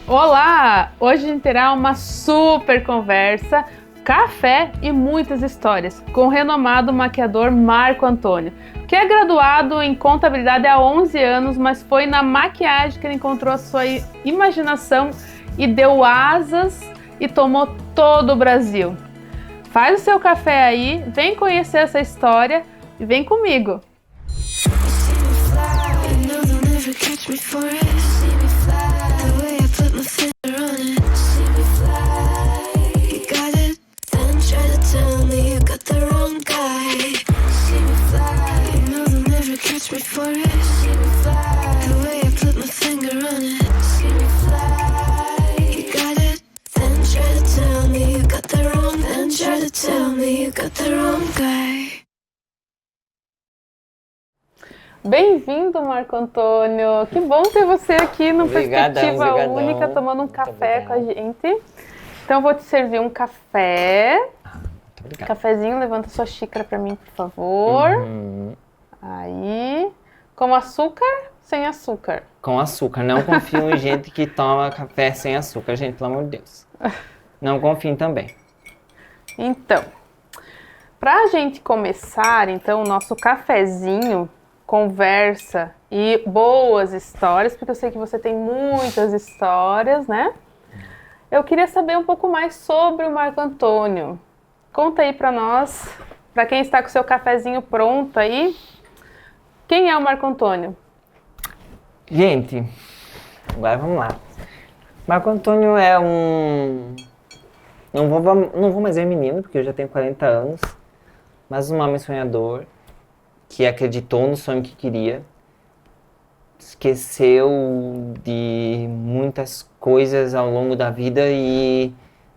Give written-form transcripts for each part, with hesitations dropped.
Olá! Hoje a gente terá uma super conversa, café e muitas histórias com o renomado maquiador Marco Antônio, que é graduado em contabilidade há 11 anos, mas foi na maquiagem que ele encontrou a sua imaginação e deu asas e tomou todo o Brasil. Faz o seu café aí, vem conhecer essa história e vem comigo! Bem-vindo, Marco Antônio! Que bom ter você aqui no Perspectiva Única, tomando um café com a gente. Então, eu vou te servir um café. Cafezinho, levanta sua xícara para mim, por favor. Aí. Com açúcar? Sem açúcar? Com açúcar. Não confio em gente que toma café sem açúcar, gente, pelo amor de Deus. Não confio também. Então, pra gente começar, então, o nosso cafezinho, conversa e boas histórias, porque eu sei que você tem muitas histórias, né? Eu queria saber um pouco mais sobre o Marco Antônio. Conta aí pra nós, pra quem está com o seu cafezinho pronto aí, quem é o Marco Antônio? Gente, agora vamos lá. Marco Antônio é um... Não vou mais dizer menino, porque eu já tenho 40 anos, mas um homem sonhador, que acreditou no sonho que queria, esqueceu de muitas coisas ao longo da vida e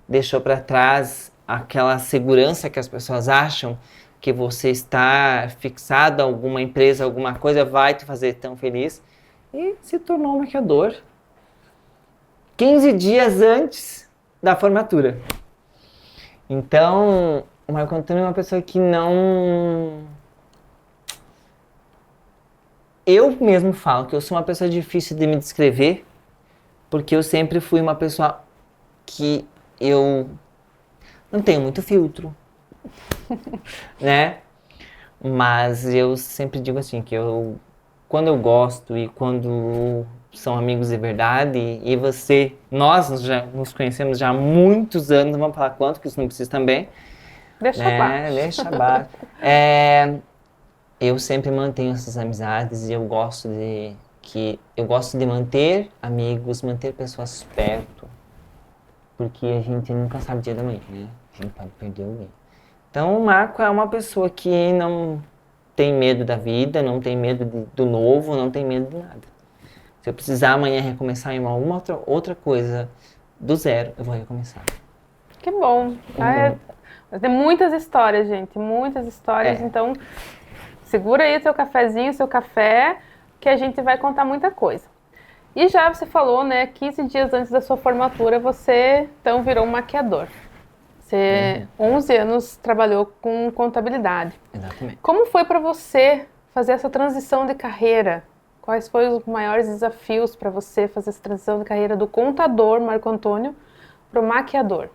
deixou para trás aquela segurança que as pessoas acham que você está fixado a alguma empresa, alguma coisa vai te fazer tão feliz, e se tornou um maquiador 15 dias antes da formatura. Então, o Marco Antônio é uma pessoa que não... Eu mesmo falo que eu sou uma pessoa difícil de me descrever, porque eu sempre fui uma pessoa que eu não tenho muito filtro, né? Mas eu sempre digo assim, que quando eu gosto e quando são amigos de verdade, e nós já nos conhecemos já há muitos anos, não vamos falar quanto, que isso não precisa também. Deixa abaixo. Deixa abaixo. Eu sempre mantenho essas amizades e eu gosto de manter amigos, manter pessoas perto, porque a gente nunca sabe o dia da manhã, né? A gente pode perder alguém. Então o Marco é uma pessoa que não tem medo da vida, não tem medo do novo, não tem medo de nada. Se eu precisar amanhã recomeçar em alguma outra coisa do zero, eu vou recomeçar. Que bom. Tem muitas histórias, gente, muitas histórias, então segura aí seu cafezinho, seu café, que a gente vai contar muita coisa. E já você falou, né, 15 dias antes da sua formatura, você então virou um maquiador. Você 11 anos trabalhou com contabilidade. Exatamente. Como foi para você fazer essa transição de carreira? Quais foram os maiores desafios para você fazer essa transição de carreira do contador, Marco Antônio, para o maquiador?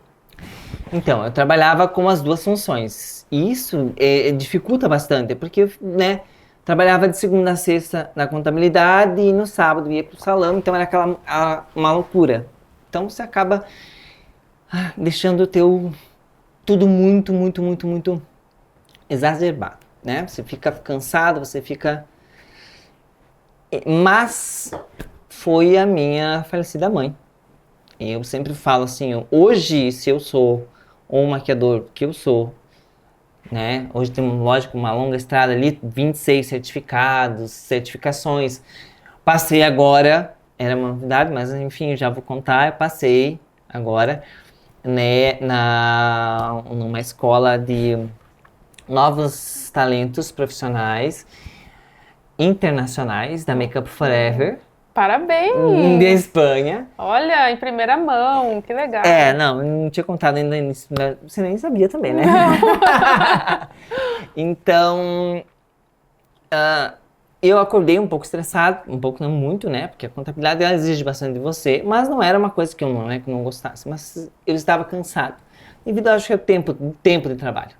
Então, eu trabalhava com as duas funções. E isso dificulta bastante, porque, né, trabalhava de segunda a sexta na contabilidade e no sábado ia pro salão, então era uma loucura. Então você acaba deixando tudo muito, muito, muito, muito exacerbado, né? Você fica cansado, você fica... Mas foi a minha falecida mãe. Eu sempre falo assim, hoje, se eu sou um maquiador que eu sou, né? Hoje temos, lógico, uma longa estrada ali, 26 certificados, certificações. Passei agora, era uma novidade, mas enfim, já vou contar, eu passei agora, né, numa escola de novos talentos profissionais internacionais da Make Up Forever. Parabéns! De Espanha. Olha, em primeira mão, que legal. Não tinha contado ainda nisso, você nem sabia também, né? Não. Então, eu acordei um pouco estressado, um pouco não muito, né? Porque a contabilidade ela exige bastante de você, mas não era uma coisa que eu não, né, que eu não gostasse. Mas eu estava cansado, devido, acho que, ao tempo de trabalho.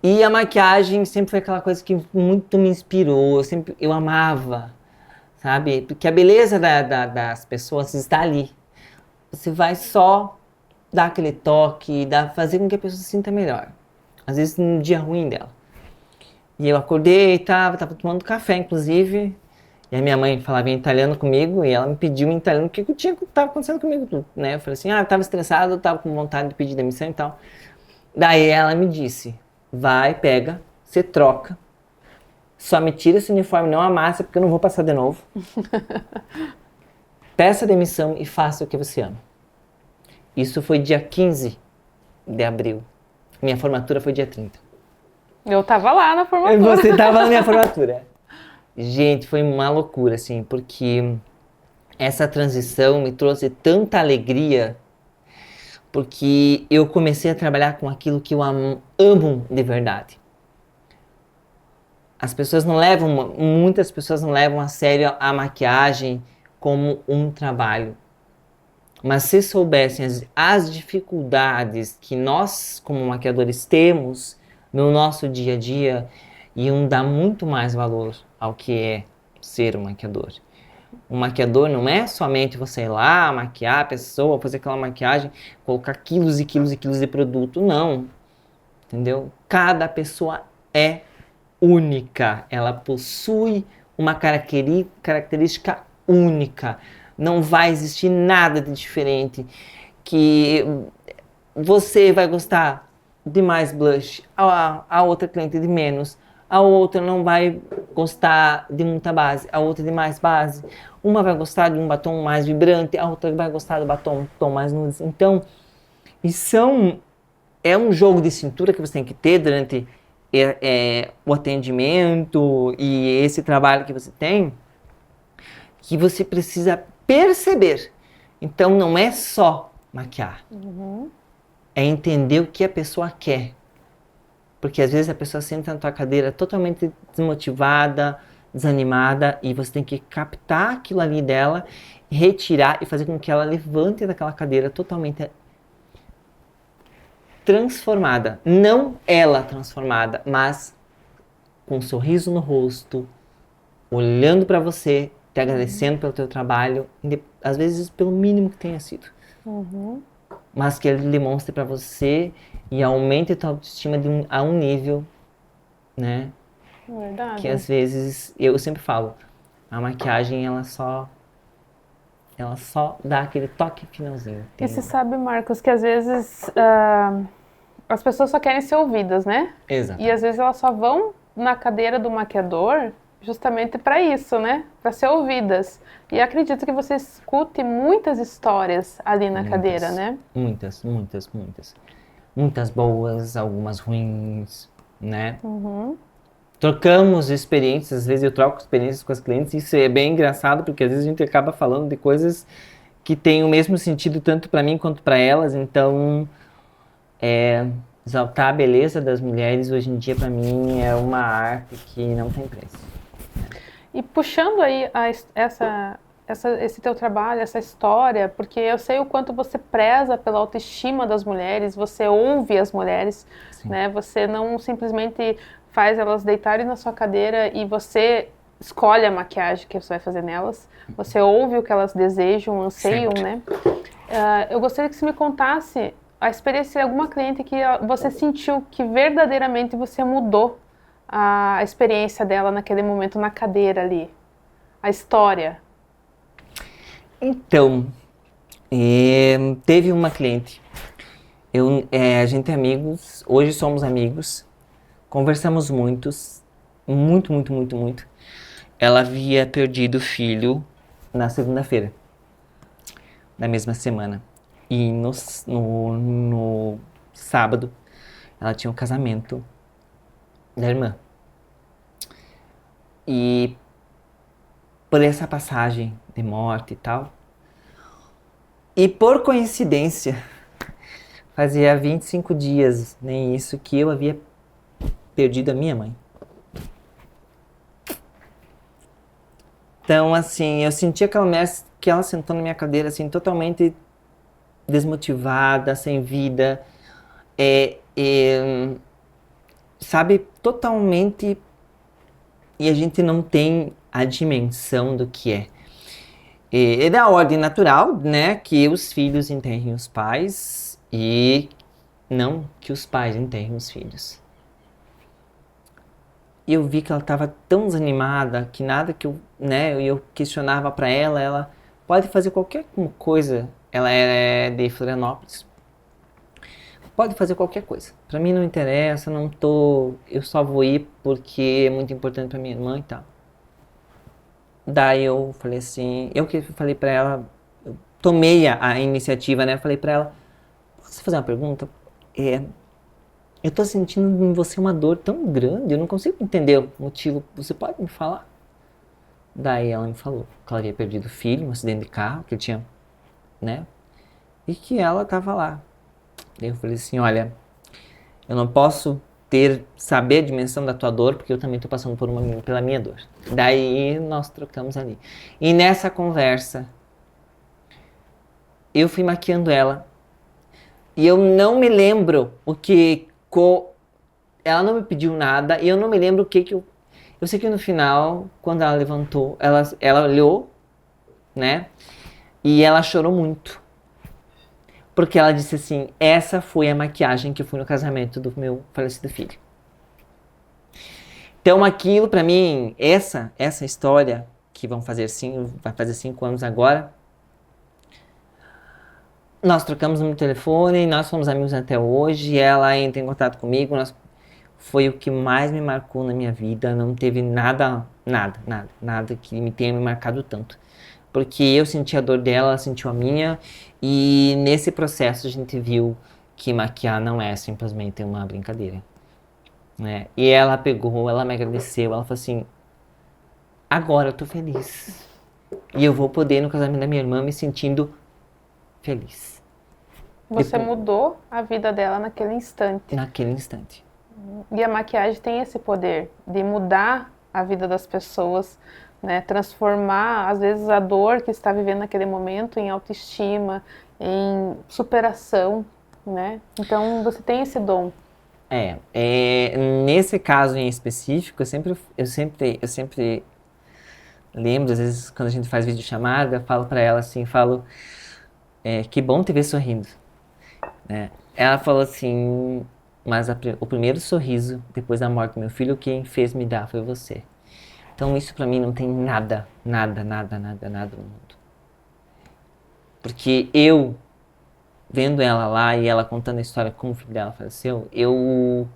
E a maquiagem sempre foi aquela coisa que muito me inspirou, eu amava, sabe? Porque a beleza das pessoas está ali. Você vai só dar aquele toque, fazer com que a pessoa se sinta melhor. Às vezes num dia ruim dela. E eu acordei, tava tomando café, inclusive. E a minha mãe falava em italiano comigo e ela me pediu em italiano o que tava acontecendo comigo tudo, né? Eu falei assim, eu tava estressado, eu tava com vontade de pedir demissão e tal. Daí ela me disse, vai, pega, você troca, só me tira esse uniforme, não amassa, porque eu não vou passar de novo. Peça demissão e faça o que você ama. Isso foi dia 15 de abril. Minha formatura foi dia 30. Eu tava lá na formatura. Você tava na minha formatura. Gente, foi uma loucura, assim, porque essa transição me trouxe tanta alegria, porque eu comecei a trabalhar com aquilo que eu amo de verdade. Muitas pessoas não levam a sério a maquiagem como um trabalho. Mas se soubessem as dificuldades que nós, como maquiadores, temos no nosso dia a dia, iam dar muito mais valor ao que é ser um maquiador. Um maquiador não é somente você ir lá, maquiar a pessoa, fazer aquela maquiagem, colocar quilos e quilos e quilos de produto, não. Entendeu? Cada pessoa é única, ela possui uma característica única. Não vai existir nada de diferente, que você vai gostar de mais blush, a outra cliente de menos, a outra não vai gostar de muita base, a outra de mais base. Uma vai gostar de um batom mais vibrante, a outra vai gostar do tom mais nude. Então, é um jogo de cintura que você tem que ter durante o atendimento e esse trabalho que você tem, que você precisa perceber. Então, não é só maquiar. É entender o que a pessoa quer. Porque às vezes a pessoa senta na tua cadeira totalmente desmotivada, desanimada, e você tem que captar aquilo ali dela, retirar e fazer com que ela levante daquela cadeira totalmente transformada. Não ela transformada, mas com um sorriso no rosto, olhando para você, te agradecendo pelo teu trabalho, às vezes pelo mínimo que tenha sido. Mas que ele demonstre para você e aumente a tua autoestima a um nível, né? Verdade. Que às vezes, eu sempre falo, a maquiagem ela só dá aquele toque finalzinho. E você sabe, Marcos, que às vezes as pessoas só querem ser ouvidas, né? Exato. E às vezes elas só vão na cadeira do maquiador justamente para isso, né? Para ser ouvidas. E acredito que você escute muitas histórias ali na cadeira, né? Muitas. Muitas boas, algumas ruins, né? Trocamos experiências, às vezes eu troco experiências com as clientes, e isso é bem engraçado, porque às vezes a gente acaba falando de coisas que têm o mesmo sentido tanto para mim quanto para elas. Então, exaltar a beleza das mulheres hoje em dia, para mim, é uma arte que não tem preço. E puxando aí esse teu trabalho, essa história, porque eu sei o quanto você preza pela autoestima das mulheres, você ouve as mulheres, né? Você não simplesmente faz elas deitarem na sua cadeira e você escolhe a maquiagem que você vai fazer nelas. Você ouve o que elas desejam, anseiam, né? Eu gostaria que você me contasse a experiência de alguma cliente que você sentiu que verdadeiramente você mudou a experiência dela naquele momento na cadeira ali. A história. Então, teve uma cliente. A gente é amigos, hoje somos amigos, conversamos muito. Ela havia perdido o filho na segunda-feira da mesma semana. E no sábado, ela tinha um casamento da irmã. E por essa passagem de morte e tal, e por coincidência, fazia 25 dias, nem isso, que eu havia perdido a minha mãe. Então, assim, eu senti aquela mulher que ela sentou na minha cadeira, assim, totalmente desmotivada, sem vida, é, é, sabe, totalmente, e a gente não tem a dimensão do que é. É da ordem natural, né, que os filhos enterrem os pais e não que os pais enterrem os filhos. E eu vi que ela estava tão desanimada que nada que eu, né, eu questionava para ela, ela pode fazer qualquer coisa. Ela é de Florianópolis. Pode fazer qualquer coisa. Para mim não interessa, não tô, eu só vou ir porque é muito importante para minha irmã e tal. Daí eu falei assim, eu que falei para ela, eu tomei a iniciativa, né? Falei para ela, posso fazer uma pergunta? É, eu tô sentindo em você uma dor tão grande, eu não consigo entender o motivo. Você pode me falar? Daí ela me falou que ela havia perdido o filho, um acidente de carro, que ele tinha, né? E que ela tava lá. Daí eu falei assim, olha, eu não posso saber a dimensão da tua dor, porque eu também tô passando pela minha dor. Daí nós trocamos ali. E nessa conversa, eu fui maquiando ela. E eu não me lembro o que... Ela não me pediu nada, e eu não me lembro o que eu... Eu sei que no final, quando ela levantou, ela olhou, né? E ela chorou muito. Porque ela disse assim, essa foi a maquiagem que eu fui no casamento do meu falecido filho. Então aquilo pra mim, essa história, que vai fazer 5 anos agora, nós trocamos no telefone, nós fomos amigos até hoje, ela entra em contato comigo, foi o que mais me marcou na minha vida, não teve nada que me tenha me marcado tanto. Porque eu senti a dor dela, ela sentiu a minha, e nesse processo a gente viu que maquiar não é simplesmente uma brincadeira, né? E ela pegou, ela me agradeceu, ela falou assim, agora eu tô feliz. E eu vou poder ir no casamento da minha irmã me sentindo feliz. Você mudou a vida dela naquele instante. Naquele instante. E a maquiagem tem esse poder de mudar a vida das pessoas, né? Transformar, às vezes, a dor que está vivendo naquele momento em autoestima, em superação, né? Então, você tem esse dom. Nesse caso em específico, eu sempre lembro, às vezes, quando a gente faz videochamada, eu falo pra ela assim, que bom te ver sorrindo, né? Ela falou assim, mas o primeiro sorriso depois da morte do meu filho, quem fez me dar foi você. Então isso pra mim não tem nada no mundo. Porque eu, vendo ela lá e ela contando a história como o filho dela faleceu, eu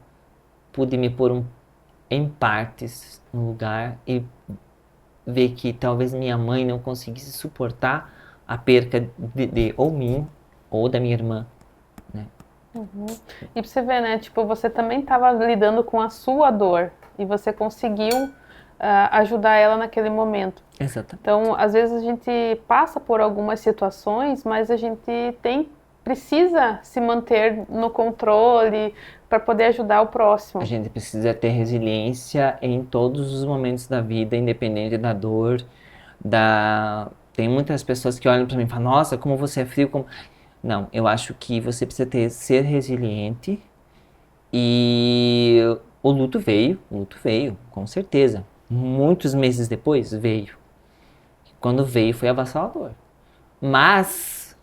pude me pôr em partes no lugar e ver que talvez minha mãe não conseguisse suportar a perca de ou mim ou da minha irmã, né? Uhum. E pra você ver, né? Tipo, você também estava lidando com a sua dor e você conseguiu ajudar ela naquele momento. Exatamente. Então, às vezes a gente passa por algumas situações, mas a gente precisa se manter no controle para poder ajudar o próximo. A gente precisa ter resiliência em todos os momentos da vida, independente da dor, Tem muitas pessoas que olham para mim e falam, nossa, como você é frio, como... Não, eu acho que você precisa ser resiliente e o luto veio, com certeza. Muitos meses depois, veio. Quando veio, foi avassalador. Mas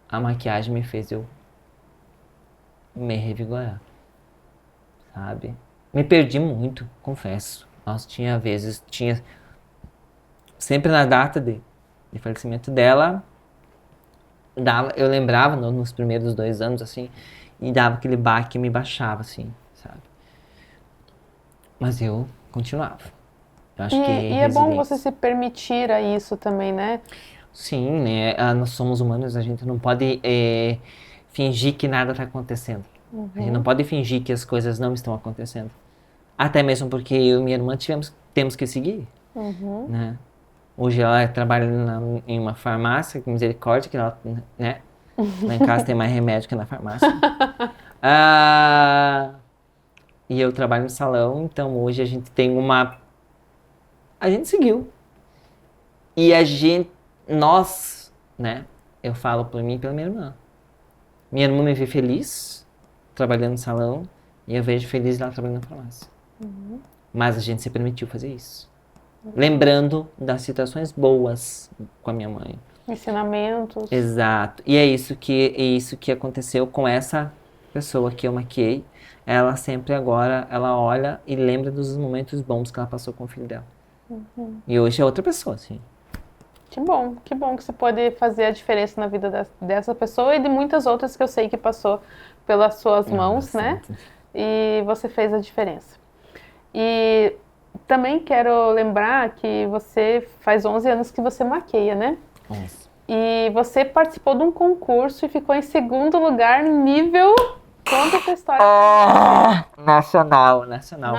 a maquiagem me fez eu me revigorar, sabe? Me perdi muito, confesso. Nossa, tinha sempre na data de falecimento dela, eu lembrava nos primeiros 2 anos, assim, e dava aquele baque e me baixava, assim, sabe? Mas eu continuava. Eu acho que E é bom você se permitir a isso também, né? Sim, né? Nós somos humanos, a gente não pode fingir que nada está acontecendo. Uhum. A gente não pode fingir que as coisas não estão acontecendo. Até mesmo porque eu e minha irmã temos que seguir, né? Hoje ela trabalha em uma farmácia, com misericórdia, que ela, né? Lá em casa tem mais remédio que na farmácia. E eu trabalho no salão, então hoje a gente tem A gente seguiu, E a gente, nós, né? Eu falo por mim e pela minha irmã. Minha irmã me vê feliz, trabalhando no salão, e eu vejo feliz ela trabalhando na farmácia. Mas a gente se permitiu fazer isso. Lembrando das situações boas com a minha mãe. Ensinamentos. Exato. E é isso que aconteceu com essa pessoa que eu maquiei. Ela sempre agora, ela olha e lembra dos momentos bons que ela passou com o filho dela. E hoje é outra pessoa, assim. Que bom que você pode fazer a diferença na vida dessa pessoa e de muitas outras que eu sei que passou pelas suas mãos, né? E você fez a diferença. E também quero lembrar que você faz 11 anos que você maqueia, né? 11. E você participou de um concurso e ficou em segundo lugar nível... Conta essa história. Nacional.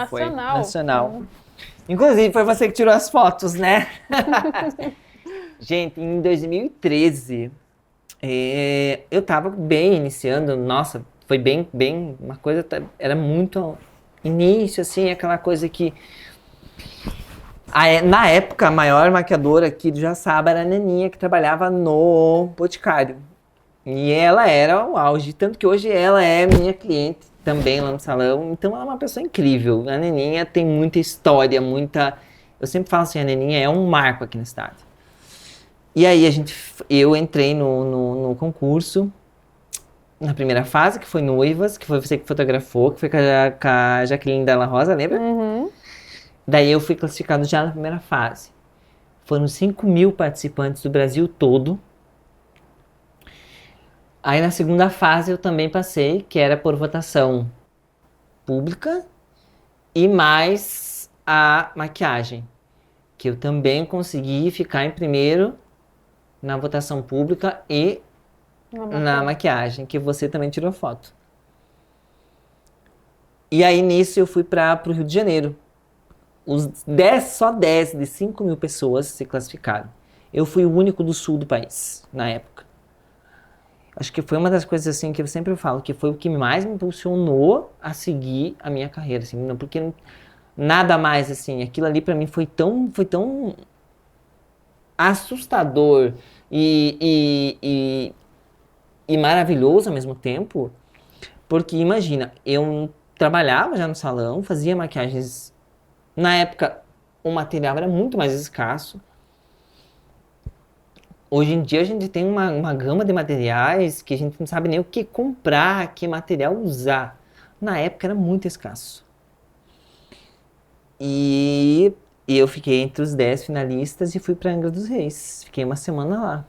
Foi. Nacional. Inclusive, foi você que tirou as fotos, né? Gente, em 2013, eu tava bem iniciando, nossa, foi bem, uma coisa, era muito início, assim, aquela coisa que... Na época, a maior maquiadora aqui do Jaçaba era a Neninha, que trabalhava no Boticário. E ela era o auge, tanto que hoje ela é minha cliente também lá no salão, então ela é uma pessoa incrível. A Neninha tem muita história, eu sempre falo assim, a Neninha é um marco aqui no estado. E aí eu entrei no concurso, na primeira fase, que foi Noivas, que foi você que fotografou, que foi com a Jaqueline Della Rosa, lembra? Daí eu fui classificado já na primeira fase. Foram 5.000 participantes do Brasil todo. Aí na segunda fase eu também passei, que era por votação pública e mais a maquiagem, que eu também consegui ficar em primeiro na votação pública e na maquiagem, que você também tirou foto. E aí nisso eu fui para o Rio de Janeiro. Só 10 de 5.000 pessoas se classificaram. Eu fui o único do sul do país, na época. Acho que foi uma das coisas assim que eu sempre falo, que foi o que mais me impulsionou a seguir a minha carreira, assim, porque nada mais assim, aquilo ali pra mim foi tão assustador e maravilhoso ao mesmo tempo, porque imagina, eu trabalhava já no salão, fazia maquiagens, na época o material era muito mais escasso. Hoje em dia a gente tem uma gama de materiais que a gente não sabe nem o que comprar, que material usar. Na época era muito escasso. E eu fiquei entre os 10 finalistas e fui para Angra dos Reis. Fiquei uma semana lá.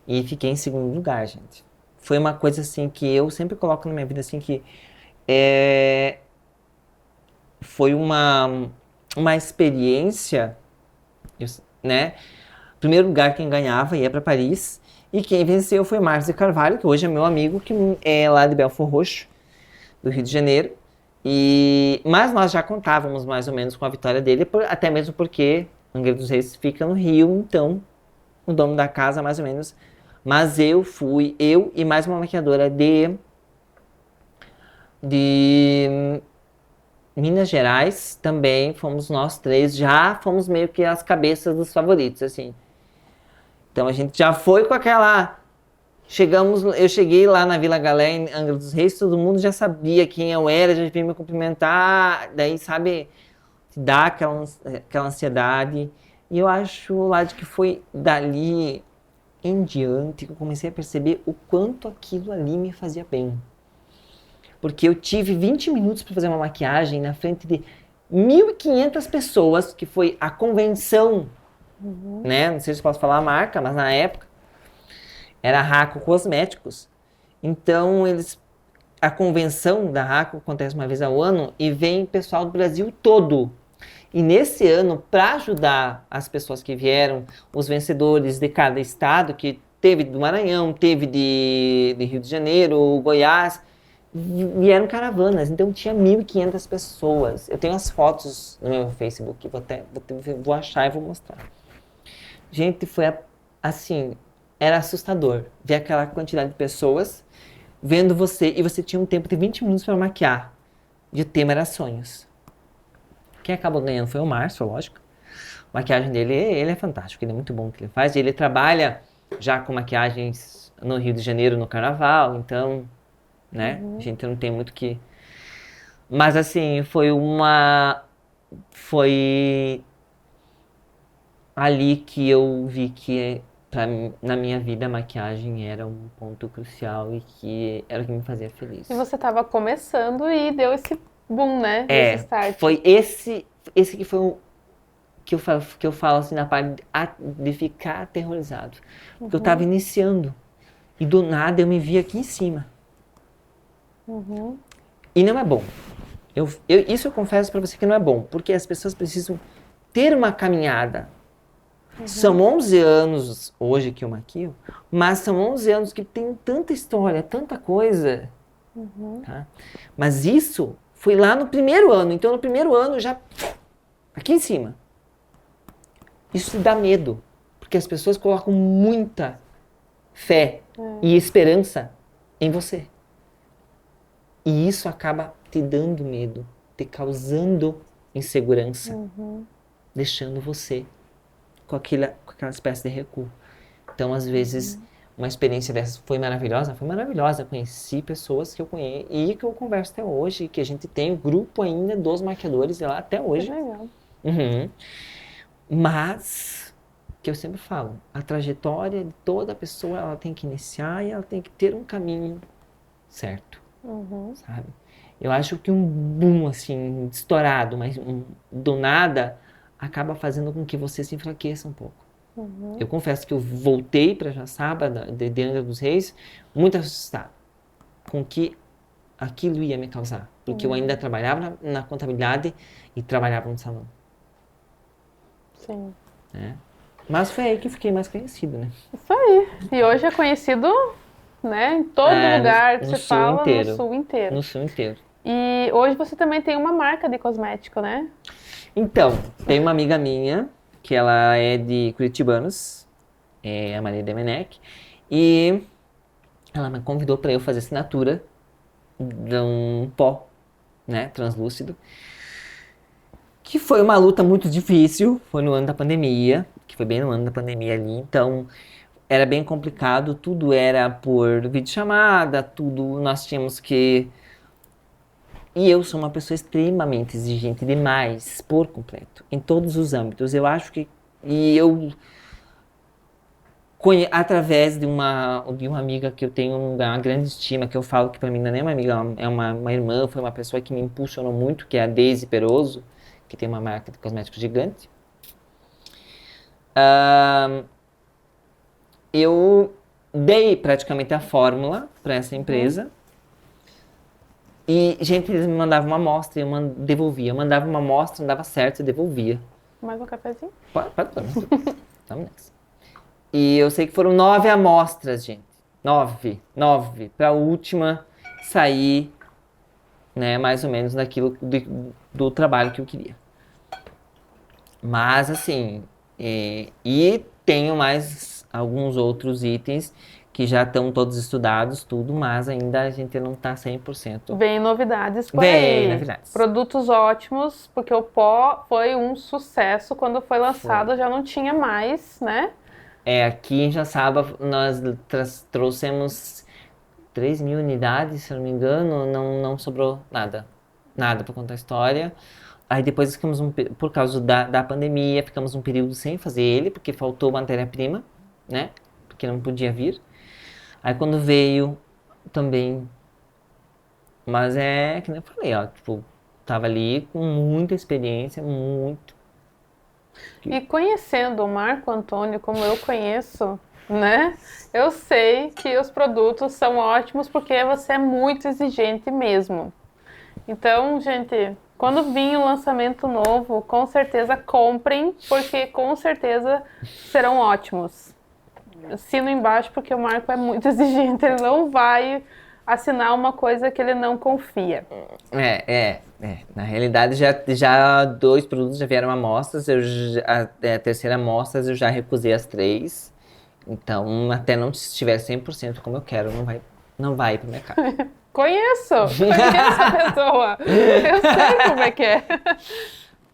E fiquei em segundo lugar, gente. Foi uma coisa assim que eu sempre coloco na minha vida assim que foi uma experiência, né? Primeiro lugar, quem ganhava ia para Paris. E quem venceu foi Márcio de Carvalho, que hoje é meu amigo, que é lá de Belford Roxo, do Rio de Janeiro. Mas nós já contávamos mais ou menos com a vitória dele, até mesmo porque Angra dos Reis fica no Rio, então o dono da casa mais ou menos. Mas eu e mais uma maquiadora de Minas Gerais, também fomos nós três, já fomos meio que as cabeças dos favoritos, assim. Então a gente já foi com aquela... Eu cheguei lá na Vila Galé, em Angra dos Reis, todo mundo já sabia quem eu era, já veio me cumprimentar, daí, sabe, dá aquela ansiedade. E eu acho, Lade, que foi dali em diante que eu comecei a perceber o quanto aquilo ali me fazia bem. Porque eu tive 20 minutos para fazer uma maquiagem na frente de 1.500 pessoas, que foi a convenção, né? Não sei se posso falar a marca, mas na época era a Raco Cosméticos. Então, a convenção da Raco acontece uma vez ao ano e vem pessoal do Brasil todo. E nesse ano, para ajudar as pessoas que vieram, os vencedores de cada estado, que teve do Maranhão, teve de Rio de Janeiro, Goiás, vieram caravanas, então tinha 1.500 pessoas. Eu tenho as fotos no meu Facebook, vou achar e vou mostrar. Gente, foi assim, era assustador ver aquela quantidade de pessoas vendo você, e você tinha um tempo de 20 minutos para maquiar, e o tema era sonhos. Quem acabou ganhando foi o Márcio, lógico. maquiagem dele, ele é fantástico, ele é muito bom o que ele faz. Ele trabalha já com maquiagens no Rio de Janeiro, no Carnaval, então, né, a gente não tem muito que... Mas, assim, foi ali que eu vi que na minha vida a maquiagem era um ponto crucial e que era o que me fazia feliz. E você estava começando e deu esse boom, né? Esse start. Foi esse que foi o que eu falo assim na parte de ficar aterrorizado. Porque eu estava iniciando e do nada eu me vi aqui em cima. E não é bom. Isso eu confesso para você que não é bom, porque as pessoas precisam ter uma caminhada. São 11 anos hoje que eu maquio, mas são 11 anos que tem tanta história, tanta coisa. Tá? Mas isso foi lá no primeiro ano. Então, no primeiro ano, já aqui em cima. Isso te dá medo, porque as pessoas colocam muita fé e esperança em você. E isso acaba te dando medo, te causando insegurança, deixando você com aquela espécie de recuo. Então, às vezes, uma experiência dessa foi maravilhosa. Foi maravilhosa. Conheci pessoas que eu conheço e que eu converso até hoje, que a gente tem o grupo ainda dos maquiadores lá até hoje. Que legal. Mas, que eu sempre falo, a trajetória de toda pessoa, ela tem que iniciar e ela tem que ter um caminho certo, sabe? Eu acho que um boom, assim, estourado, mas do nada, acaba fazendo com que você se enfraqueça um pouco. Eu confesso que eu voltei para Joaçaba, de Angra dos Reis, muito assustado com que aquilo ia me causar. Porque eu ainda trabalhava na contabilidade e trabalhava no salão. Sim. Né? Mas foi aí que fiquei mais conhecido, né? Isso aí. E hoje é conhecido, né, em todo lugar que você fala, no sul inteiro. No sul inteiro. E hoje você também tem uma marca de cosmético, né? Então, tem uma amiga minha, que ela é de Curitibanos, a Maria Demenech, e ela me convidou para eu fazer assinatura de um pó, né, translúcido, que foi uma luta muito difícil, foi no ano da pandemia, que foi bem no ano da pandemia ali, então era bem complicado, tudo era por videochamada, tudo nós tínhamos que... E eu sou uma pessoa extremamente exigente demais, por completo, em todos os âmbitos. Eu acho que... E eu, através de uma amiga que eu tenho uma grande estima, que eu falo que para mim não é nem uma amiga, é uma irmã, foi uma pessoa que me impulsionou muito, que é a Deise Peroso, que tem uma marca de cosméticos gigante. Eu dei praticamente a fórmula para essa empresa. E, gente, eles me mandavam uma amostra e eu devolvia. Eu mandava uma amostra, não dava certo, eu devolvia. Mais um cafezinho? Pode. Vamos nessa. E eu sei que foram 9 amostras, gente. 9. Para a última sair, né, mais ou menos daquilo do trabalho que eu queria. Mas, assim, e tenho mais alguns outros itens que já estão todos estudados, tudo, mas ainda a gente não está 100%. Vem novidades por aí. Novidades. Produtos ótimos, porque o pó foi um sucesso. Quando foi lançado, já não tinha mais, né? Aqui em Joaçaba nós trouxemos 3.000 unidades, se eu não me engano, não sobrou nada para contar a história. Aí depois ficamos, por causa da pandemia, ficamos um período sem fazer ele, porque faltou matéria-prima, né? Porque não podia vir. Aí quando veio, também... Mas que nem eu falei, ó, tipo, tava ali com muita experiência, muito. E conhecendo o Marco Antônio como eu conheço, né? Eu sei que os produtos são ótimos porque você é muito exigente mesmo. Então, gente, quando vir o lançamento novo, com certeza comprem, porque com certeza serão ótimos. Assino embaixo porque o Marco é muito exigente, ele não vai assinar uma coisa que ele não confia. Na realidade, já 2 produtos já vieram amostras, a terceira amostra eu já recusei as 3. Então, até não estiver 100% como eu quero, não vai ir pro mercado. Conheço a pessoa, eu sei como é que é.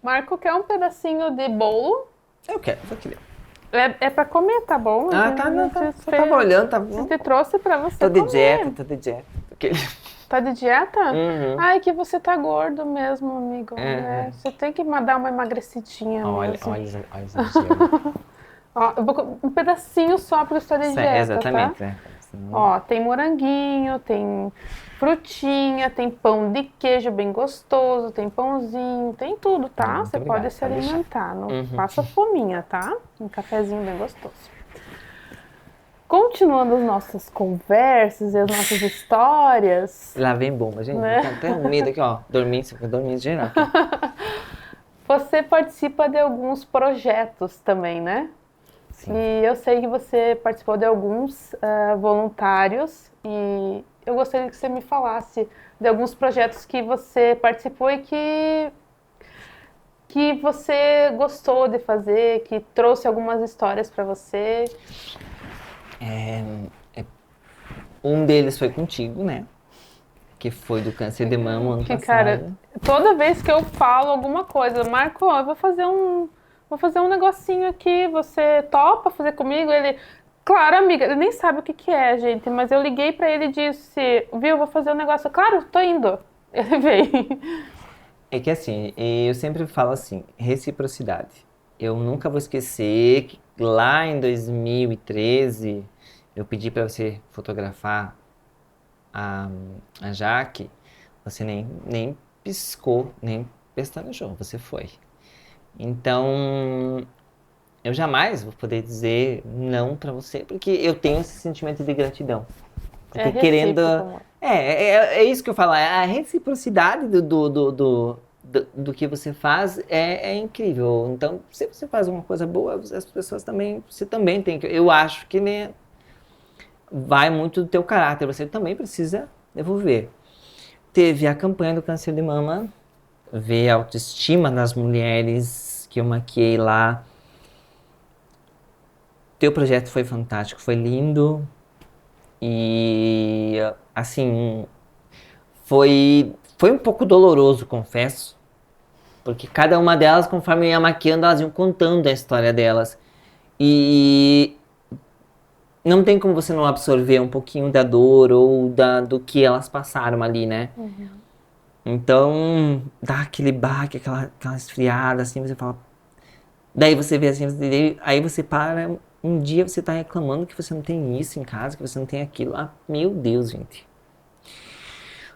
Marco quer um pedacinho de bolo Eu quero, vou querer. É pra comer, tá bom? Ah, tá, não, tá. Eu tava olhando, tá bom. Eu te trouxe pra você Tô de comer. dieta, tô de dieta. Tá de dieta? Uhum. Ai, que você tá gordo mesmo, amigo. É. Você tem que dar uma emagrecidinha Olha, mesmo. olha esse exagero. Ó, eu vou um pedacinho só porque você tá de dieta, Exatamente, tá? né? Senão- Ó, tem moranguinho, tem frutinha, tem pão de queijo bem gostoso, tem pãozinho, tem tudo, tá? Muito Você obrigado, pode se pode deixar. alimentar, não Uhum. passa fominha, tá? Um cafezinho bem gostoso. Continuando as nossas conversas e as nossas histórias, Lá vem bomba, gente. né? Tá até um medo aqui, ó. Dormindo geral aqui. Você participa de alguns projetos também, né? Sim. E eu sei que você participou de alguns voluntários e eu gostaria que você me falasse de alguns projetos que você participou e que você gostou de fazer, que trouxe algumas histórias para você. Um deles foi contigo, né? Que foi do câncer de mama ano Que, passado. cara, toda vez que eu falo alguma coisa, Marco, ó, eu vou fazer um negocinho aqui, você topa fazer comigo? Ele, claro, amiga, ele nem sabe o que que é, gente, mas eu liguei pra ele e disse, viu, vou fazer um negócio. Claro, tô indo. Ele veio. É que assim, eu sempre falo assim, reciprocidade. Eu nunca vou esquecer que lá em 2013 eu pedi para você fotografar a, a Jaque, você nem piscou, nem pestanejou, você foi. Então, eu jamais vou poder dizer não para você, porque eu tenho esse sentimento de gratidão. É Porque querendo. recíproco, amor. É isso que eu falo, a reciprocidade do que você faz é incrível. Então, se você faz uma coisa boa, as pessoas também, você também tem que. Eu acho que né, vai muito do teu caráter, você também precisa devolver. Teve a campanha do câncer de mama, ver a autoestima das mulheres que eu maquiei lá. Teu projeto foi fantástico, foi lindo. E assim, foi um pouco doloroso, confesso, porque cada uma delas, conforme eu ia maquiando, elas iam contando a história delas. E não tem como você não absorver um pouquinho da dor ou do que elas passaram ali, né? Então, dá aquele baque, aquela esfriada, assim, você fala. Daí você vê assim, aí você para, um dia você tá reclamando que você não tem isso em casa, que você não tem aquilo. Ah, meu Deus, gente.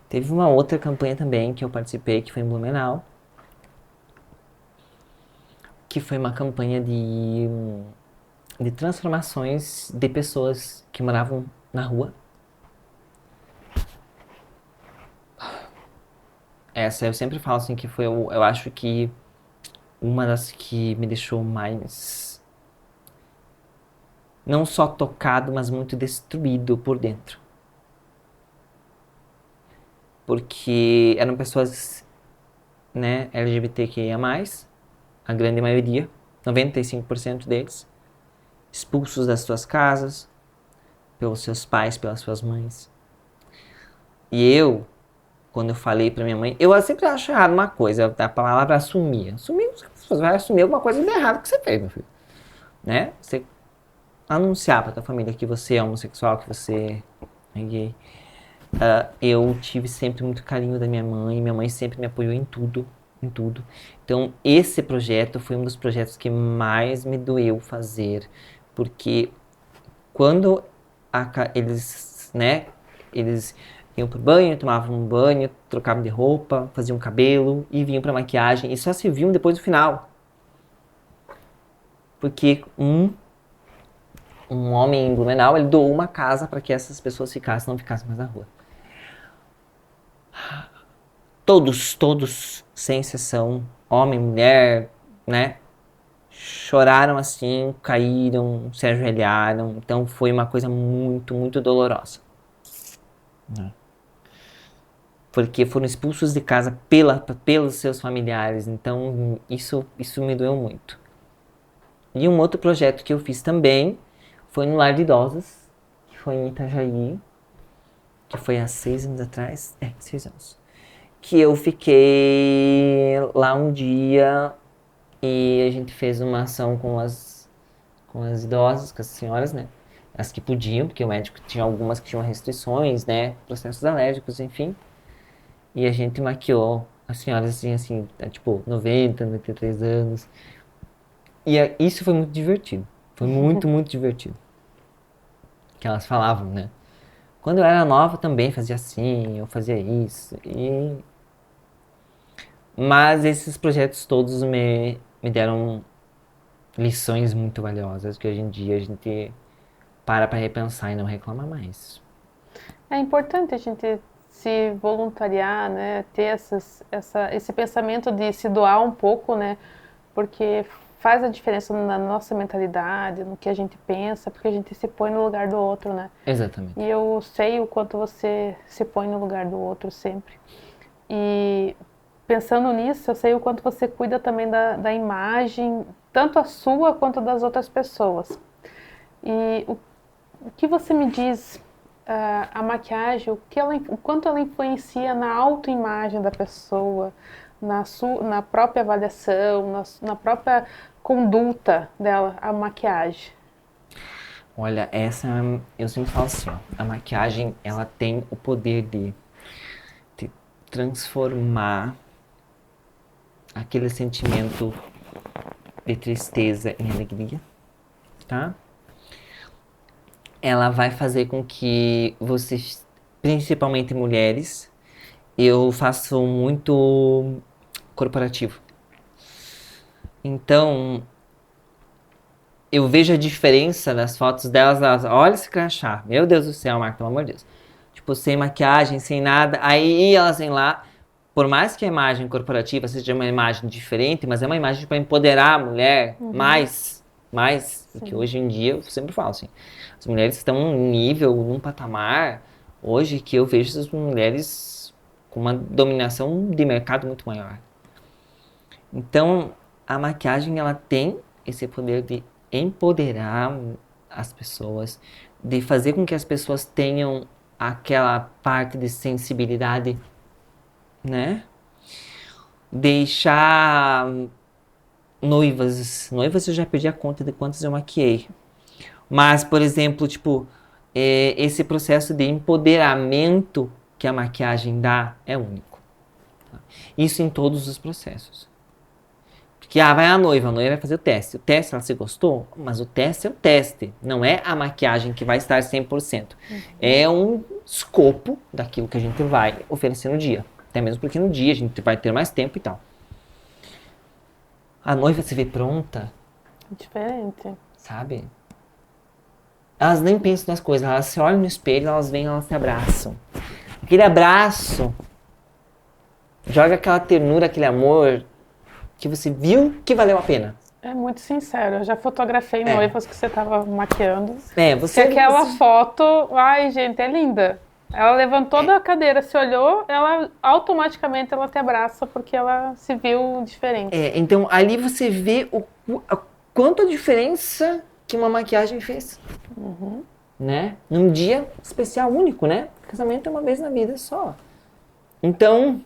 Teve uma outra campanha também que eu participei, que foi em Blumenau, que foi uma campanha de transformações de pessoas que moravam na rua. Essa eu sempre falo assim que foi, eu acho que uma das que me deixou mais, não só tocado, mas muito destruído por dentro. Porque eram pessoas, né, LGBTQIA+, a grande maioria, 95% deles, expulsos das suas casas, pelos seus pais, pelas suas mães. E eu, quando eu falei pra minha mãe, eu sempre acho errado uma coisa, a palavra assumir. Assumir, você vai assumir alguma coisa de errado que você fez, meu filho. Né? Você anunciar pra tua família que você é homossexual, que você é gay. Eu tive sempre muito carinho da minha mãe sempre me apoiou em tudo, em tudo. Então, esse projeto foi um dos projetos que mais me doeu fazer, porque quando eles, né, eles iam pro banho, tomavam um banho, trocavam de roupa, faziam cabelo e vinham pra maquiagem e só se viam depois do final. Porque um homem em Blumenau, ele doou uma casa para que essas pessoas ficassem, não ficassem mais na rua. Todos, sem exceção, homem, mulher, né, choraram assim, caíram, se ajoelharam. Então foi uma coisa muito, muito dolorosa. Porque foram expulsos de casa pelos seus familiares. Então isso me doeu muito. E um outro projeto que eu fiz também foi no Lar de Idosas, que foi em Itajaí, que foi há 6 anos atrás. 6 anos. Que eu fiquei lá um dia E a gente fez uma ação com as idosas, com as senhoras, né? As que podiam, porque o médico tinha algumas que tinham restrições, né? Processos alérgicos, enfim. E a gente maquiou as senhoras assim, tipo, 90, 93 anos. E isso foi muito divertido. Foi muito, muito divertido. Que elas falavam, né? Quando eu era nova também fazia assim, eu fazia isso. Mas esses projetos todos me deram lições muito valiosas que hoje em dia a gente para repensar e não reclama mais. É importante a gente se voluntariar, né? Ter esse pensamento de se doar um pouco, né? Porque faz a diferença na nossa mentalidade, no que a gente pensa, porque a gente se põe no lugar do outro, né? Exatamente. E eu sei o quanto você se põe no lugar do outro sempre. E pensando nisso, eu sei o quanto você cuida também da imagem, tanto a sua quanto das outras pessoas. E o que você me diz, a maquiagem, o quanto ela influencia na autoimagem da pessoa, na própria avaliação, na própria conduta dela, a maquiagem? Olha, eu sempre falo assim, ó, a maquiagem, ela tem o poder de transformar aquele sentimento de tristeza em alegria, tá? Ela vai fazer com que vocês, principalmente mulheres, eu faço muito corporativo. Então, eu vejo a diferença nas fotos delas, olha esse crachá, meu Deus do céu, Marco, pelo amor de Deus. Tipo, sem maquiagem, sem nada, aí elas vêm lá, por mais que a imagem corporativa seja uma imagem diferente, mas é uma imagem para empoderar a mulher mais, porque hoje em dia, eu sempre falo assim, as mulheres estão num nível, num patamar, hoje que eu vejo essas mulheres com uma dominação de mercado muito maior. Então, a maquiagem, ela tem esse poder de empoderar as pessoas, de fazer com que as pessoas tenham aquela parte de sensibilidade, né? Deixar noivas eu já perdi a conta de quantas eu maquiei. Mas, por exemplo, tipo, esse processo de empoderamento que a maquiagem dá é único. Tá? Isso em todos os processos. Porque, vai a noiva vai fazer o teste. O teste, ela se gostou? Mas o teste é o teste. Não é a maquiagem que vai estar 100%. É um escopo daquilo que a gente vai oferecer no dia. Até mesmo porque no dia a gente vai ter mais tempo e tal. A noiva se vê pronta. Diferente. Sabe? Elas nem pensam nas coisas. Elas se olham no espelho, elas vêm, elas se abraçam. Aquele abraço joga aquela ternura, aquele amor que você viu que valeu a pena. É muito sincero. Eu já fotografei noivas que você estava maquiando. Você... Que aquela foto, ai gente, é linda. Ela levantou da cadeira, se olhou, ela automaticamente ela te abraça porque ela se viu diferente. Então ali você vê quanto a diferença que uma maquiagem fez. Né? Num dia especial, único, né? Casamento é uma vez na vida só. Então,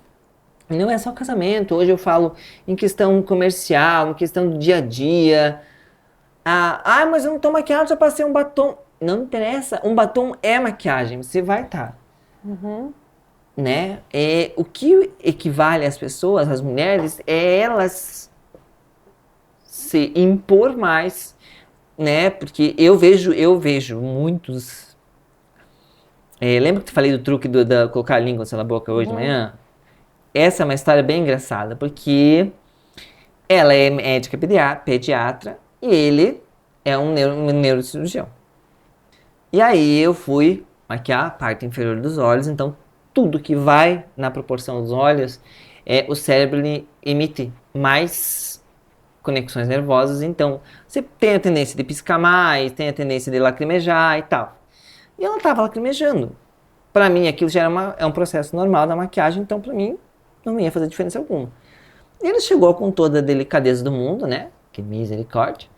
não é só casamento. Hoje eu falo em questão comercial, em questão do dia a dia. Mas eu não tô maquiada, já passei um batom. Não interessa, um batom é maquiagem, você vai estar. Né? O que equivale às pessoas, às mulheres, é elas se impor mais, né? Porque eu vejo muitos... lembra que eu falei do truque da colocar a língua na boca hoje de manhã? Essa é uma história bem engraçada, porque ela é médica pediatra e ele é um neurocirurgião. E aí eu fui maquiar a parte inferior dos olhos, então tudo que vai na proporção dos olhos, o cérebro ele emite mais conexões nervosas, então você tem a tendência de piscar mais, tem a tendência de lacrimejar e tal. E ela estava lacrimejando. Para mim aquilo já é um processo normal da maquiagem, então para mim não ia fazer diferença alguma. E ele chegou com toda a delicadeza do mundo, né? Que misericórdia.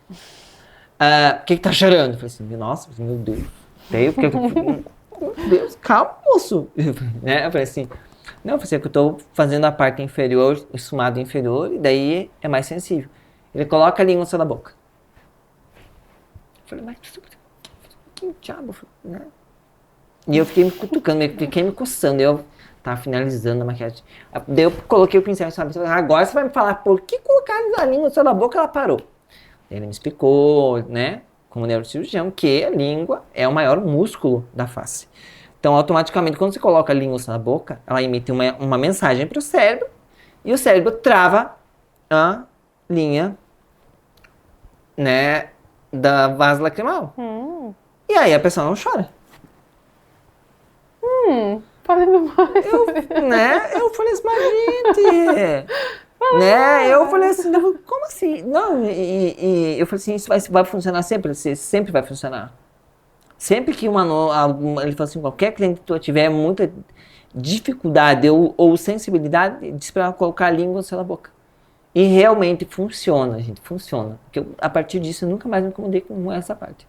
Por que tá chorando? Eu falei assim, nossa, meu Deus. Meu Deus, calma, moço. Né? Eu falei assim, não, eu falei assim, que eu tô fazendo a parte inferior, o esfumado inferior, e daí é mais sensível. Ele coloca a língua no céu da boca. Eu falei, mas que diabo, né? E eu fiquei me cutucando, fiquei me coçando. Eu tava finalizando a maquiagem. Daí eu coloquei o pincel, sabe? Agora você vai me falar por que colocar a língua no céu da boca, ela parou. Daí ele me explicou, né? Como neurocirurgião, que a língua é o maior músculo da face. Então, automaticamente, quando você coloca a língua na boca, ela emite uma mensagem para o cérebro e o cérebro trava a linha, né, da vaso lacrimal. E aí a pessoa não chora. Fazendo mais. Eu falei assim, mas gente... né? Eu falei assim, como assim? Não, e eu falei assim, isso vai funcionar sempre? Sempre vai funcionar. Sempre que ele falou assim, qualquer cliente que tu tiver muita dificuldade ou sensibilidade, diz pra ela colocar a língua na boca. E realmente funciona, gente, funciona. Porque a partir disso eu nunca mais me incomodei com essa parte.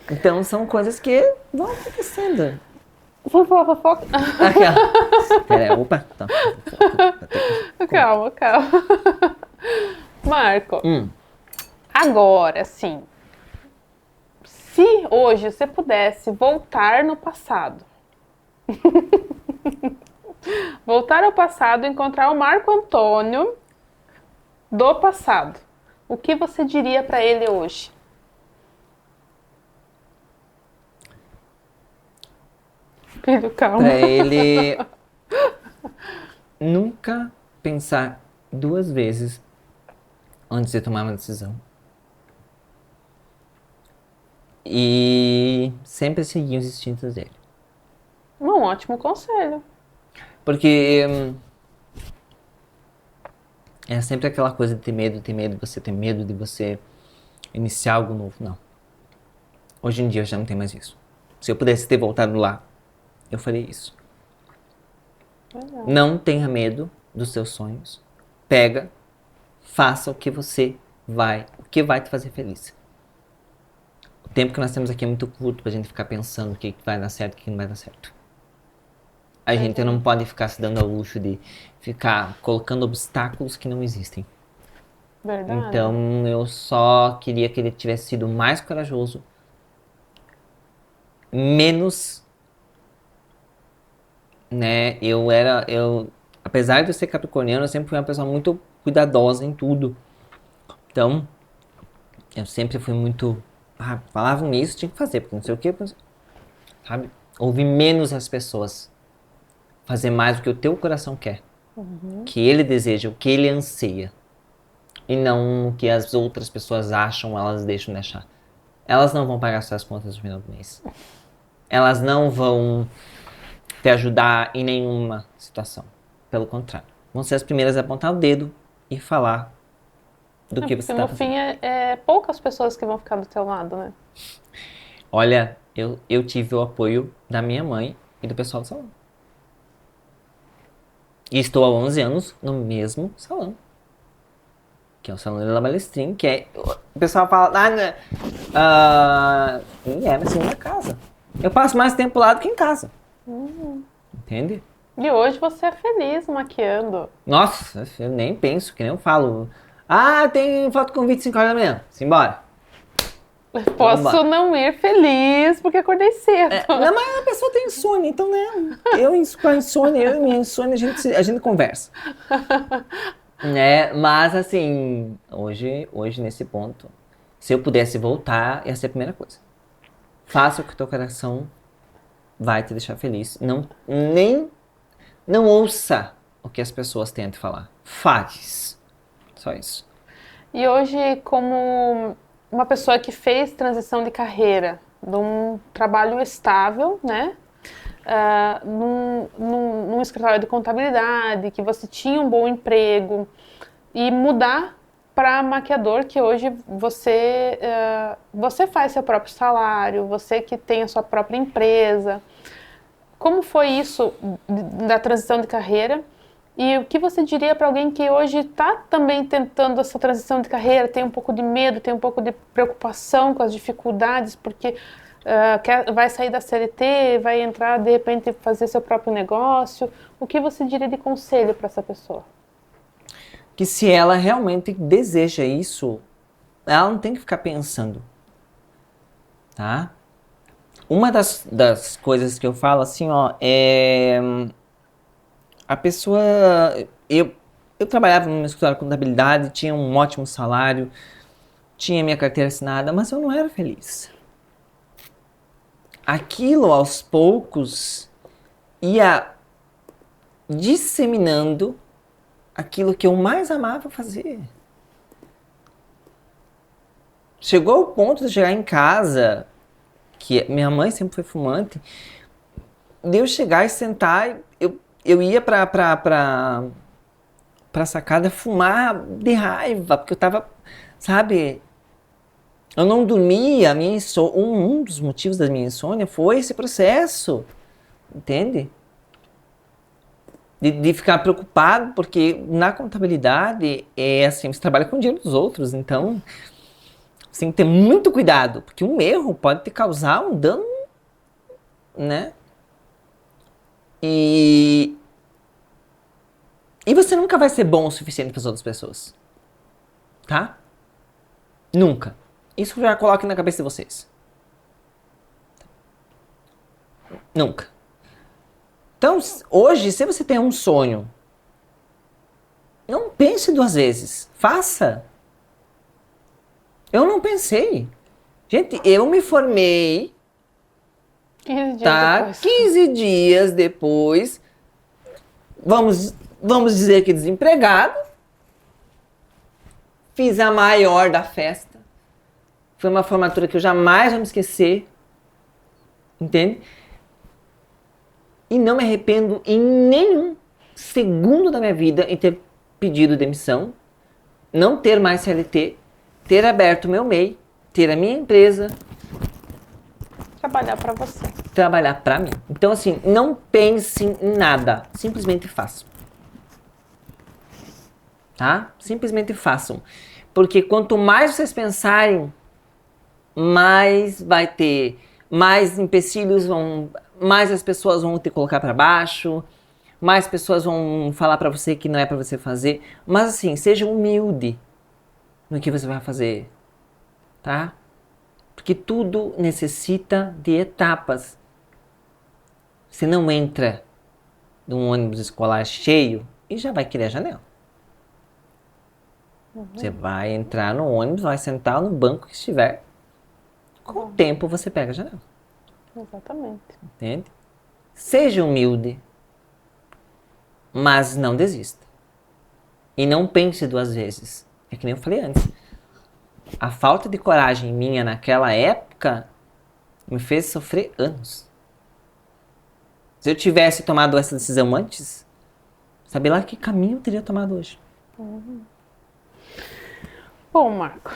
Então são coisas que vão acontecendo. Vamos falar fofoca? Pera, opa. Tá. Calma. Marco, agora sim, se hoje você pudesse voltar no passado, voltar ao passado e encontrar o Marco Antônio do passado, o que você diria pra ele hoje? Filho, calma. Pra ele nunca pensar 2 vezes antes de tomar uma decisão. E sempre seguir os instintos dele. Um ótimo conselho. Porque é sempre aquela coisa de ter medo de você ter medo de você iniciar algo novo. Não. Hoje em dia eu já não tenho mais isso. Se eu pudesse ter voltado lá, eu faria isso. Não tenha medo dos seus sonhos. Pega, faça o que vai te fazer feliz. O tempo que nós temos aqui é muito curto pra gente ficar pensando o que vai dar certo e o que não vai dar certo. A gente não pode ficar se dando ao luxo de ficar colocando obstáculos que não existem. Verdade. Então eu só queria que ele tivesse sido mais corajoso, menos, né? Apesar de eu ser capricorniano, eu sempre fui uma pessoa muito cuidadosa em tudo. Então, eu sempre fui muito, falavam isso, tinha que fazer, porque não sei o que, sabe? Ouvir menos as pessoas, fazer mais o que o teu coração quer, o que ele deseja, o que ele anseia, e não o que as outras pessoas acham, elas deixam de achar. Elas não vão pagar suas contas no final do mês. Elas não vão te ajudar em nenhuma situação. Pelo contrário. Vão ser as primeiras a apontar o dedo e falar do que você está fazendo. No fim, é poucas pessoas que vão ficar do teu lado, né? Olha, eu tive o apoio da minha mãe e do pessoal do salão. E estou há 11 anos no mesmo salão. Que é o Salão de La Balestrin, que é... O pessoal fala, mas é minha casa. Eu passo mais tempo lá do que em casa. Entende? E hoje você é feliz maquiando. Nossa, eu nem penso, que nem eu falo. Tem foto com 25 horas da manhã. Simbora. Posso não ir feliz porque acordei cedo. Não, mas a pessoa tem insônia, então, né? Com a insônia, eu e minha insônia, a gente conversa. Né? Mas, assim, hoje nesse ponto, se eu pudesse voltar, ia ser a primeira coisa. Faça o que o teu coração vai te deixar feliz. Não ouça o que as pessoas têm a te falar. Faz. Só isso. E hoje, como uma pessoa que fez transição de carreira, de um trabalho estável, né? Num escritório de contabilidade, que você tinha um bom emprego, e mudar para maquiador, que hoje você faz seu próprio salário, você que tem a sua própria empresa. Como foi isso da transição de carreira? E o que você diria para alguém que hoje está também tentando essa transição de carreira, tem um pouco de medo, tem um pouco de preocupação com as dificuldades, porque vai sair da CLT, vai entrar, de repente, fazer seu próprio negócio. O que você diria de conselho para essa pessoa? que se ela realmente deseja isso, ela não tem que ficar pensando, tá? Uma das coisas que eu falo assim, ó, é... A pessoa... Eu trabalhava numa escritório de contabilidade, tinha um ótimo salário, tinha minha carteira assinada, mas eu não era feliz. Aquilo, aos poucos, ia disseminando aquilo que eu mais amava fazer. Chegou ao ponto de chegar em casa, que minha mãe sempre foi fumante, de eu chegar e sentar, eu ia pra sacada fumar de raiva, porque eu tava, sabe, eu não dormia, um dos motivos da minha insônia foi esse processo, entende? De ficar preocupado, porque na contabilidade é assim, você trabalha com o dinheiro dos outros, então você tem que ter muito cuidado, porque um erro pode te causar um dano, né? E você nunca vai ser bom o suficiente para as outras pessoas, tá? Nunca. Isso já coloque na cabeça de vocês. Nunca. Então, hoje, se você tem um sonho, não pense 2 vezes. Faça. Eu não pensei. Gente, eu me formei, 15 dias tá? depois. 15 dias depois, vamos dizer que desempregado. Fiz a maior da festa. Foi uma formatura que eu jamais vou me esquecer. Entende? E não me arrependo em nenhum segundo da minha vida em ter pedido demissão, não ter mais CLT, ter aberto meu MEI, ter a minha empresa. Trabalhar pra você. Trabalhar pra mim. Então, assim, não pensem em nada. Simplesmente façam. Tá? Simplesmente façam. Porque quanto mais vocês pensarem, mais vai ter, mais empecilhos mais as pessoas vão te colocar pra baixo, mais pessoas vão falar pra você que não é pra você fazer. Mas assim, seja humilde no que você vai fazer, tá? Porque tudo necessita de etapas. Você não entra num ônibus escolar cheio e já vai querer a janela. Você vai entrar no ônibus, vai sentar no banco que estiver. Com o tempo você pega a janela. Exatamente. Entende? Seja humilde, mas não desista. E não pense 2 vezes. É que nem eu falei antes. A falta de coragem minha naquela época me fez sofrer anos. Se eu tivesse tomado essa decisão antes, sabe lá que caminho eu teria tomado hoje. Bom, Marco.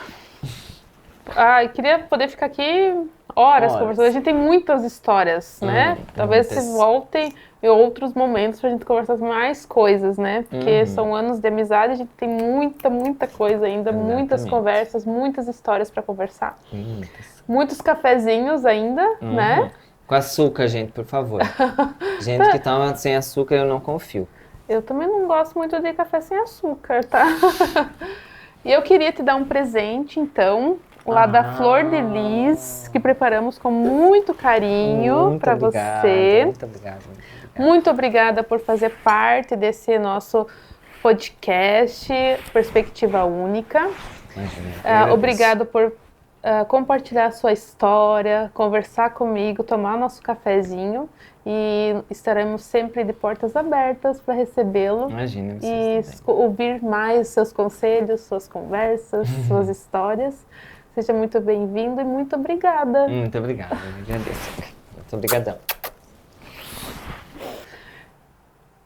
Eu queria poder ficar aqui horas conversando. A gente tem muitas histórias, né? Talvez se voltem em outros momentos pra gente conversar mais coisas, né? Porque são anos de amizade, a gente tem muita coisa ainda, muitas conversas, muitas histórias pra conversar. Muitos cafezinhos ainda, né? Com açúcar, gente, por favor. Gente que toma sem açúcar, eu não confio. Eu também não gosto muito de café sem açúcar, tá? E eu queria te dar um presente, então, lá da Flor de Lis, que preparamos com muito carinho para você. Muito obrigado. Muito obrigada por fazer parte desse nosso podcast Perspectiva Única. Obrigado por compartilhar a sua história, conversar comigo, tomar nosso cafezinho. E estaremos sempre de portas abertas para recebê-lo. Imagina, e ouvir mais seus conselhos, suas conversas, suas histórias. Seja muito bem-vindo e muito obrigada. Muito obrigado, eu agradeço. Muito obrigadão.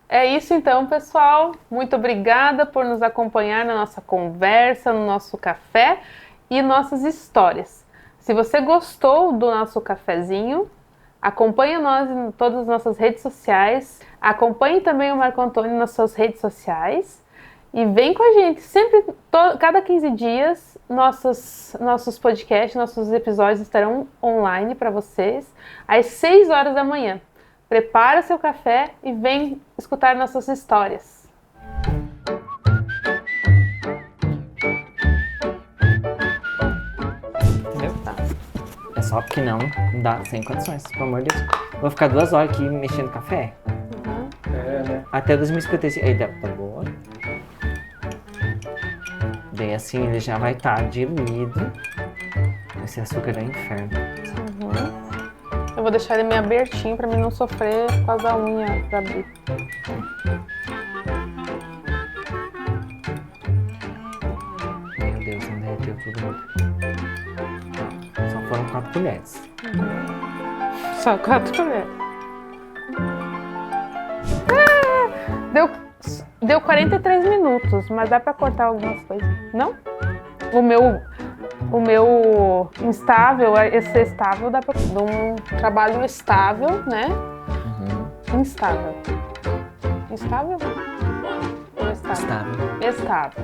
É isso então, pessoal. Muito obrigada por nos acompanhar na nossa conversa, no nosso café e nossas histórias. Se você gostou do nosso cafezinho, acompanhe nós em todas as nossas redes sociais. Acompanhe também o Marco Antônio nas suas redes sociais. E vem com a gente. Sempre, cada 15 dias, nossos podcasts, nossos episódios estarão online para vocês, às 6 horas da manhã. Prepara seu café e vem escutar nossas histórias. só, porque não dá sem condições, pelo amor de Deus. Vou ficar 2 horas aqui mexendo no café. É, né? Até 2055. Aí, tá boa. Daí assim ele já vai estar diluído. Esse açúcar é inferno. Eu vou deixar ele meio abertinho pra mim não sofrer por causa da unha pra abrir. Meu Deus, não derreteu tudo. Só foram 4 colheres. Só 4 colheres. Deu 43 minutos, mas dá pra cortar algumas coisas. Não? O meu instável, esse estável dá pra... De um trabalho estável, né? Instável. Instável? Ou estável? Estável.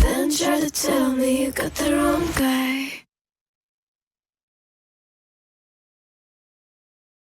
Then try to tell me you got the wrong guy.